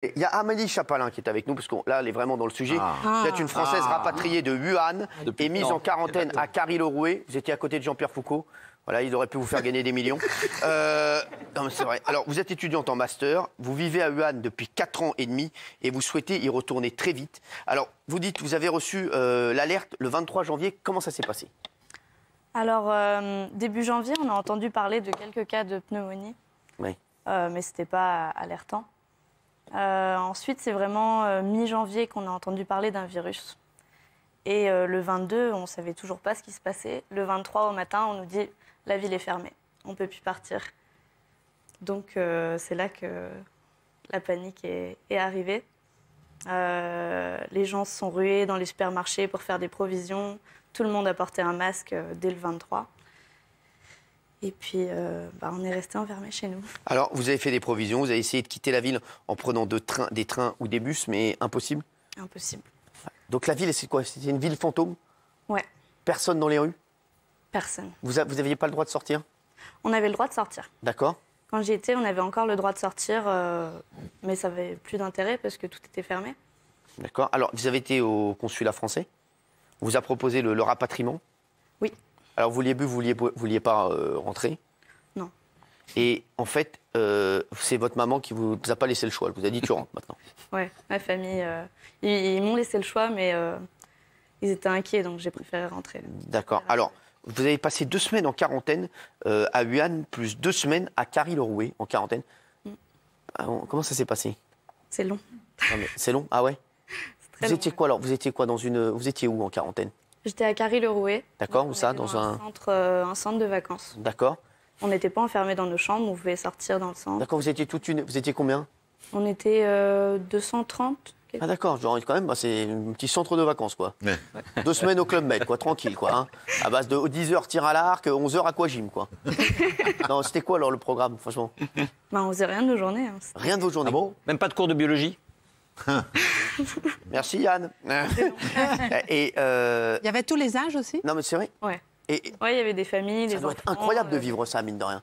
Il y a Amélie Chapalin qui est avec nous, parce que là, elle est vraiment dans le sujet. Vous êtes une Française rapatriée de Wuhan et mise en quarantaine à Carry-le-Rouet. Vous étiez à côté de Jean-Pierre Foucault. Voilà, il aurait pu vous faire gagner des millions. Non, mais c'est vrai. Alors, vous êtes étudiante en master, vous vivez à Wuhan depuis 4 ans et demi et vous souhaitez y retourner très vite. Alors, vous dites, vous avez reçu l'alerte le 23 janvier. Comment ça s'est passé? Alors, début janvier, on a entendu parler de quelques cas de pneumonie. Oui. Mais ce n'était pas alertant. Ensuite, c'est vraiment mi-janvier qu'on a entendu parler d'un virus. Et le 22, on ne savait toujours pas ce qui se passait. Le 23 au matin, on nous dit « la ville est fermée, on ne peut plus partir ». Donc c'est là que la panique est arrivée. Les gens se sont rués dans les supermarchés pour faire des provisions. Tout le monde a porté un masque dès le 23. Et puis, on est resté enfermés chez nous. Alors, vous avez fait des provisions, vous avez essayé de quitter la ville en prenant des trains ou des bus, mais impossible? Impossible. Donc la ville, c'est quoi? C'était une ville fantôme? Ouais. Personne dans les rues? Personne. Vous n'aviez pas le droit de sortir? On avait le droit de sortir. D'accord. Quand j'y étais, on avait encore le droit de sortir, mais ça n'avait plus d'intérêt parce que tout était fermé. D'accord. Alors, vous avez été au consulat français? On vous a proposé le rapatriement? Oui. Alors, vous vouliez pas rentrer? Non. Et en fait, c'est votre maman qui vous a pas laissé le choix. Elle vous a dit tu rentres maintenant. Ouais, ma famille, ils m'ont laissé le choix, mais ils étaient inquiets, donc j'ai préféré rentrer. D'accord. Alors, vous avez passé 2 semaines en quarantaine à Wuhan, plus 2 semaines à Carry-le-Rouet en quarantaine. Comment ça s'est passé? C'est long. C'est long? Ah ouais? Vous étiez quoi alors? Vous étiez quoi vous étiez où en quarantaine? J'étais à Carry-le-Rouet. D'accord, où ça? Dans un centre de vacances. D'accord. On n'était pas enfermés dans nos chambres, on pouvait sortir dans le centre. D'accord, vous étiez combien? On était 230. Ah d'accord, quand même, c'est un petit centre de vacances, quoi. Ouais. 2 semaines au Club Med, quoi, tranquille, quoi. Hein. À base de 10h tir à l'arc, 11h aquagym, quoi. Non, c'était quoi alors le programme, franchement? On faisait rien de nos journées. Hein. Rien de vos journées? Ah bon? Même pas de cours de biologie? Merci Yann. Et il y avait tous les âges aussi? Non mais c'est vrai. Ouais. Et ouais, il y avait des familles, des enfants. Ça doit être incroyable de vivre ça, mine de rien.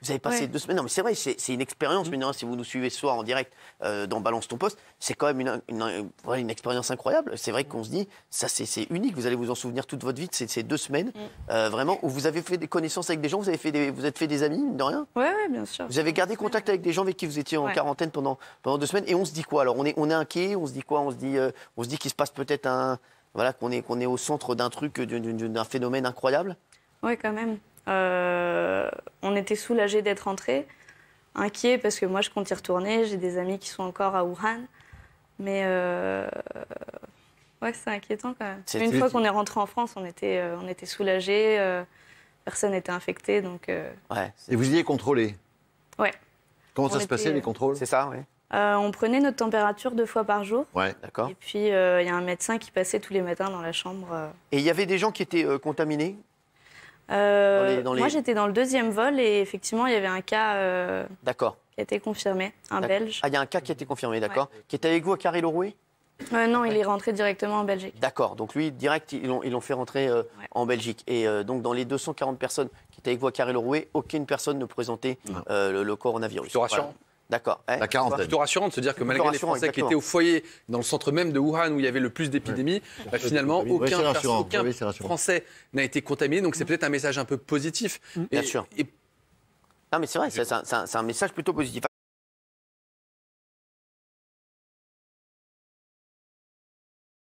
Vous avez passé 2 semaines. Non mais c'est vrai, c'est une expérience, mine de rien, si vous nous suivez ce soir en direct dans Balance ton poste, c'est quand même une expérience incroyable. C'est vrai qu'on se dit, ça c'est unique, vous allez vous en souvenir toute votre vie, ces 2 semaines, vraiment, où vous avez fait des connaissances avec des gens, vous êtes fait des amis, mine de rien? Ouais, bien sûr. Vous avez gardé contact avec des gens avec qui vous étiez en quarantaine pendant 2 semaines, et on se dit quoi alors? On est inquiet, on se dit quoi? On se dit qu'il se passe peut-être qu'on est au centre d'un truc, d'un phénomène incroyable? Oui, quand même. On était soulagés d'être rentrés, inquiets parce que moi je compte y retourner, j'ai des amis qui sont encore à Wuhan, mais ouais, c'est inquiétant quand même. Une fois qu'on est rentré en France, on était soulagés, personne n'était infecté, donc. Ouais. Et vous y êtes contrôlé? Ouais. Comment ça se passait les contrôles? C'est ça, oui. On prenait notre température 2 fois par jour. Ouais, d'accord. Et puis il y a un médecin qui passait tous les matins dans la chambre. Et il y avait des gens qui étaient contaminés? Moi, j'étais dans le 2e vol et effectivement, il y avait un cas d'accord. qui a été confirmé, un Belge. Ah, il y a un cas qui a été confirmé, d'accord. Ouais. Qui était avec vous à Carry-le-Rouet? Non, il est rentré directement en Belgique. D'accord, donc lui, direct, ils l'ont fait rentrer en Belgique. Et donc, dans les 240 personnes qui étaient avec vous à Carry-le-Rouet, aucune personne ne présentait le coronavirus. C'est rassurant. Voilà. D'accord. La quarantaine. C'est plutôt rassurant de se dire que malgré les Français qui étaient au foyer, dans le centre même de Wuhan où il y avait le plus d'épidémies, finalement, aucun Français n'a été contaminé. Donc c'est peut-être un message un peu positif. Bien sûr. Non, mais c'est vrai, c'est un message plutôt positif.